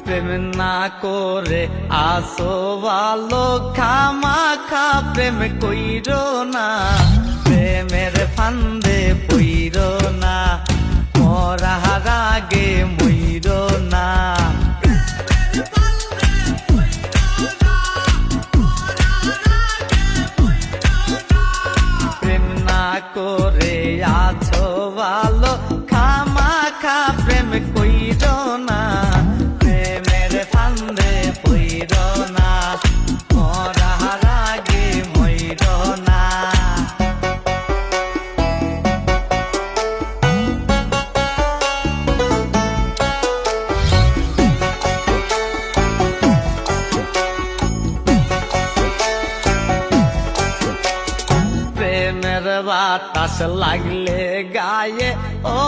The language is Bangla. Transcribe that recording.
প্রেম না করে আসো ভালো, খামাখা প্রেম কইরো না, প্রেমের ফান্দে পইরো না, মরার আগে মইরো না। প্রেম না করে আছো ভালো, খামাখা প্রেম কইরো না, প্রেমের ফান্দে পইরো না, মরার আগে মইরো না। প্রেমের বাতাস লাগলে গায়ে, ও